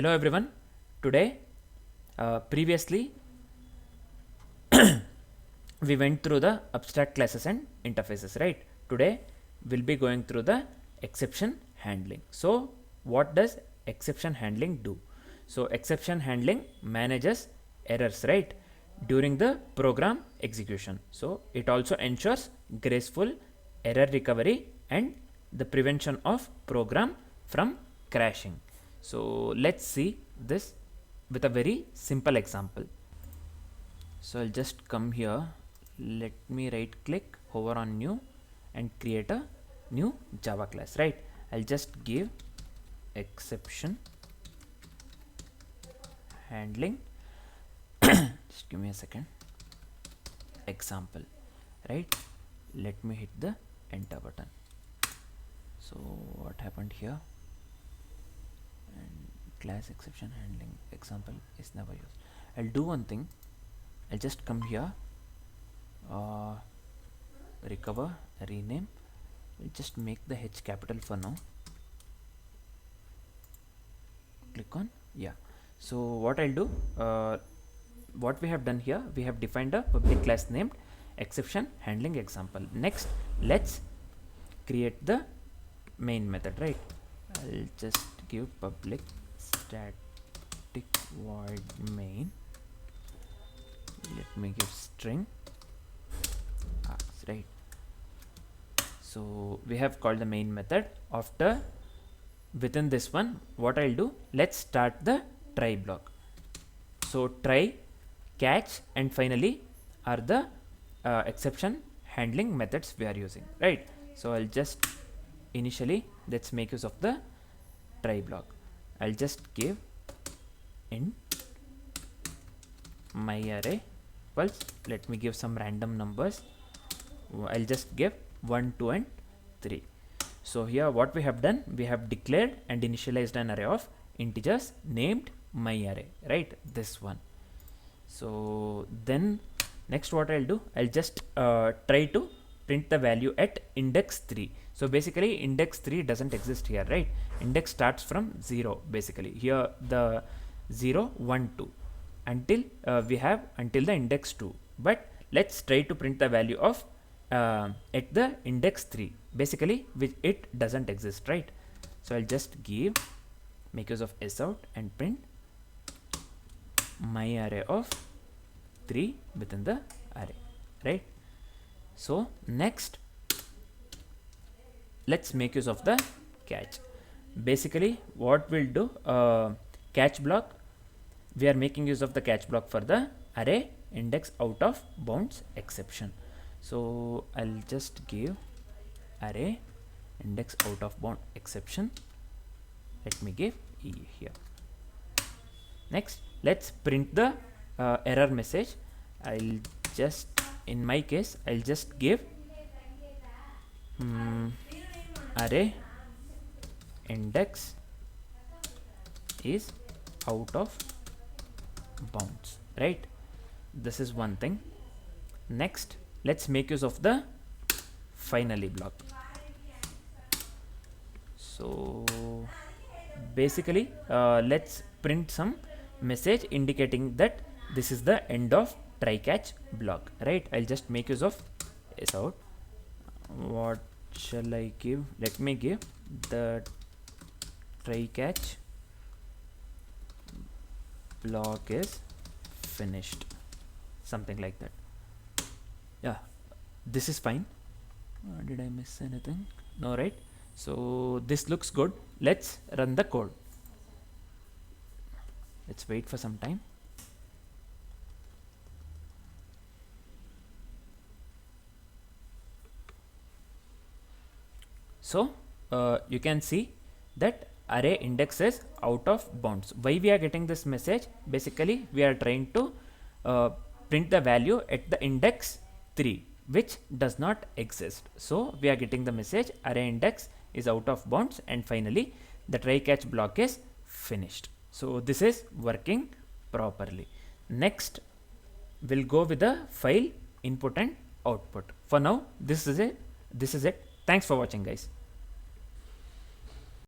Hello everyone. Today, previously we went through the abstract classes and interfaces, right? Today we'll be going through the exception handling. So what does exception handling do? So exception handling manages errors, right, during the program execution. So it also ensures graceful error recovery and the prevention of program from crashing. So let's see this with a very simple example. So I'll just come here, let me right click, hover on new and create a new Java class, right? I'll just give exception handling just give me a second, example, right? Let me hit the enter button. So what happened here? And class exception handling example is never used. I'll do one thing, I'll just come here, recover, rename. We'll just make the H capital for now. Click on yeah. So what I'll do, what we have done here, we have defined a public class named exception handling example. Next, let's create the main method, right? I'll just give public static void main. Let me give string args, right? So we have called the main method. After within this one, what I'll do, let's start the try block. So try, catch and finally are the exception handling methods we are using, right? So I'll just initially let's make use of the try block. I'll just give int myArray equals, let me give some random numbers. I'll just give 1, 2 and 3. So here what we have done, we have declared and initialized an array of integers named myArray, right? This one. So then next what I'll do, I'll just try to print the value at index 3. So basically index 3 doesn't exist here, right? Index starts from 0 basically. Here the 0, 1, 2 until we have until the index 2. But let's try to print the value of at the index 3 basically, which it doesn't exist, right? So I'll just give make use of s out and print my array of 3 within the array, right? So next let's make use of the catch. Basically what we'll do, catch block, we are making use of the catch block for the array index out of bounds exception. So I'll just give array index out of bound exception. Let me give e here. Next let's print the error message. I'll just, in my case, I'll just give array index is out of bounds, right? This is one thing. Next let's make use of the finally block. So basically let's print some message indicating that this is the end of try catch block, right? I'll just make use of s out. What shall I give? Let me give the try catch block is finished, something like that. Yeah, this is fine. Did I miss anything? No, right? So this looks good. Let's run the code. Let's wait for some time. So you can see that array index is out of bounds. Why we are getting this message? Basically we are trying to print the value at the index 3, which does not exist. So we are getting the message array index is out of bounds and finally the try catch block is finished. So this is working properly. Next we'll go with the file input and output. For now this is it. Thanks for watching, guys.